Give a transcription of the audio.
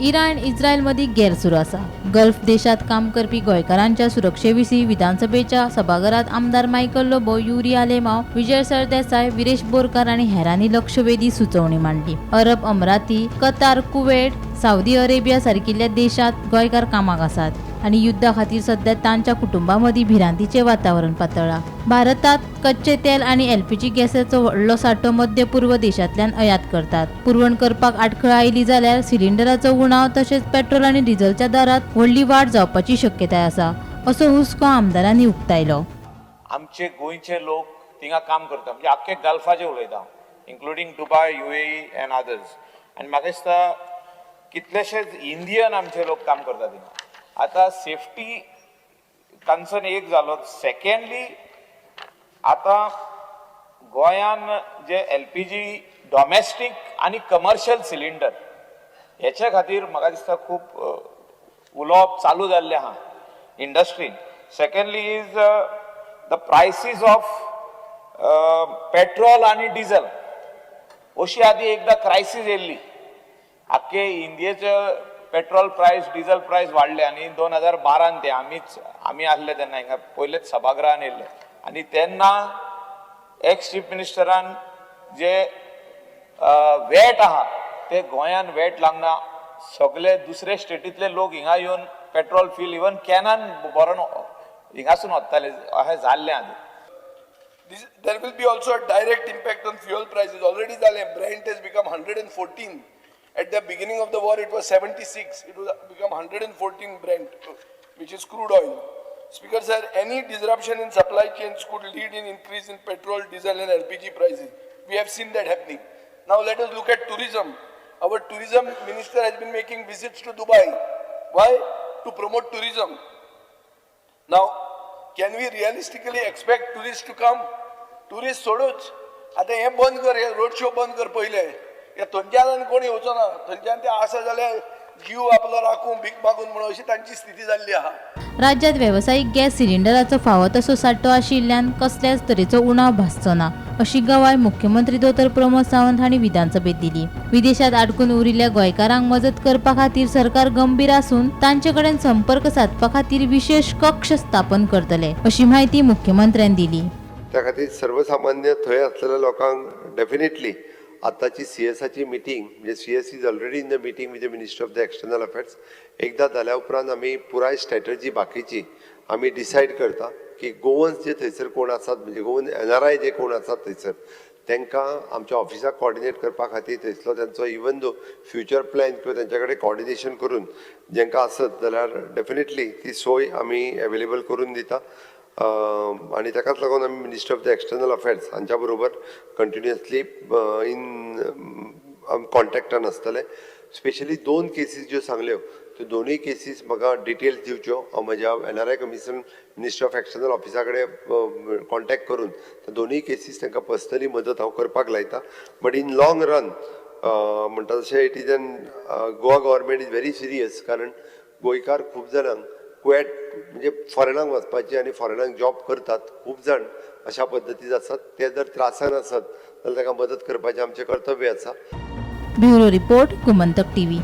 Iran इस्रायलमध्ये गैर सुरू आसा। गल्फ देशात काम करपी गोंयकारांच्या सुरक्षेविशीं विधानसभेच्या सभाघरात आमदार मायकल लोबो, युरिया लेमाव, विजय सरदेसाय, विरेश बोरकार आनी हेरांनी लक्षवेधी सुचोवणी मांडली। अरब अमराती, कतार, कुवेट, साऊदी अरेबिया सारकिल्ल्या देशांत गोंयकार कामाक आसात आनी युद्धा खातीर सध्या तांच्या कुटुंबांमदीं भिरांतीचे वातावरण पातळ्ळा। भारतात कच्चे तेल आनी एलपीजी गॅसाचो व्हडलो सांठो मध्य पूर्व देशांतल्यान आयात करतात। पुरवण करपाक आडखळ आयली जाल्यार सिलिंडराचो उणाव तशेंच पेट्रोल आनी डिझेलच्या दरांत व्हडली वाड जावपाची शक्यताय आसा, असो हुस्को आमदारांनी उक्तायलो। आमचे गोंयचे लोक थिंगा काम करता, म्हणजे आख्खे गल्फाचे उलयता, including Dubai, UAE end others. आनी म्हाका दिसता कितलेशेच इंडियन आमचे लोक काम करता थिंगा। आता सेफ्टी कन्सर्न एक जालो, सेकंडली आता गोंयान जे एलपीजी डॉमेस्टीक आनी कमर्शियल सिलिंडर हेच्या खातीर म्हाका दिसता खूब उलोवप चालू जाल्लें आहा इंडस्ट्रीन। Secondly is the prices of petrol आनी डिझल। अशी आदी एकदा क्रायसीस येयल्ली, आख्खे इंडियेचे पेट्रोल प्राइस, डिझल प्राइस वाडले आनी 2012 ते आमी आसले तेन्ना हिंगा पयलेच सभागृहान येयल्ले आनी तेन्ना एक्स चीफ मिनिस्टरान जे वॅट आहा ते गोंयान वॅट लागना, सगळे दुसरे स्टेटीतले लोक हिंगा येवन पेट्रोल फील इवन कॅनान भरून हिंगासून वताले, अशें जाल्लें आदी। There will be also a direct impact on fuel prices. Already Brent has become 114. At the beginning of the war, it was 76. It will become 114 Brent, which is crude oil. Speaker sir, any disruption in supply chains could lead in increase in petrol, diesel and LPG prices. We have seen that happening. Now let us look at tourism. Our tourism minister has been making visits to Dubai. Why? To promote tourism. Now, can we realistically expect tourists to come? Tourists सोडूच, आता हे बंद कर, हे road show बंद कर पहिले, हे थंयच्यान कोणी येवचो ना, थंयच्यान ते आसा जाल्यार जीव आपलो राखून भीक मागून म्हणून अशी तांची स्थिती जाल्ली आहा। राज्यात व्यावसायिक गॅस सिलिंडराचो फावो तसो सांठो आशिल्ल्यान कसल्याच तरेचो उणाव भासचो ना, अशी गवाय मुख्यमंत्री दोतर प्रमोद सावंत हांणी विधानसभेत दिली। विदेशात आडकून उरिल्ल्या गोंयकारांक मजत करपा खातीर सरकार गंभीर आसून तांचे कडेन संपर्क साधपा खातीर विशेष कक्ष स्थापन करतले, अशी माहिती मुख्यमंत्र्यांनी दिली। त्या खातीर सर्वसामान्य थंय आसलेल्या लोकांक डेफिनेटली आताची सीएसाची मिटींग, म्हणजे CS is already in the meeting with the minister of the external affairs, एकदा जाल्या उपरांत आमी पुराय स्ट्रॅटजी बाकीची आमी डिसायड करता की गोवन्स जे थंयसर कोण आसात, म्हणजे गोवन NRI जे कोण आसात थंयसर तांकां आमच्या ऑफिसाक कोऑर्डिनेट करपा खातीर थंयसलो तांचो इवन दो फ्युचर प्लॅन किंवा तांच्या कडेन कोऑर्डिनेशन करून जेंकां आसत जाल्यार डेफिनेटली ती सोय आमी अवेलेबल करून दिता। आणि ताकाच लागून आमी minister of the external affairs हांच्या बरोबर कंटिन्युअसली इन कॉन्टॅक्टान आसतले। स्पेशली 2 केसीस ज्यो सांगल्यो त्यो दोनूय केसीस म्हाका डिटेल्स दिवच्यो, हांव म्हज्या NRI commission minister of external ऑफिसा कडेन कॉन्टॅक्ट करून त्या दोनूय केसीस तांकां पर्सनली मदत हांव करपाक लायता। बट इन लॉंग रन म्हणटा तशें it is an Goa government is very serious, कारण गोंयकार खूब जाणांक क्वेट म्हणजे फॉरेनाक वचपाचे आनी फॉरेनाक जॉब करतात खूब जाण अशा पद्दतीन आसात, ते जर त्रासान आसत जाल्यार तांकां मदत करपाचें आमचें कर्तव्य आसा। Bureau report, Gomantak TV।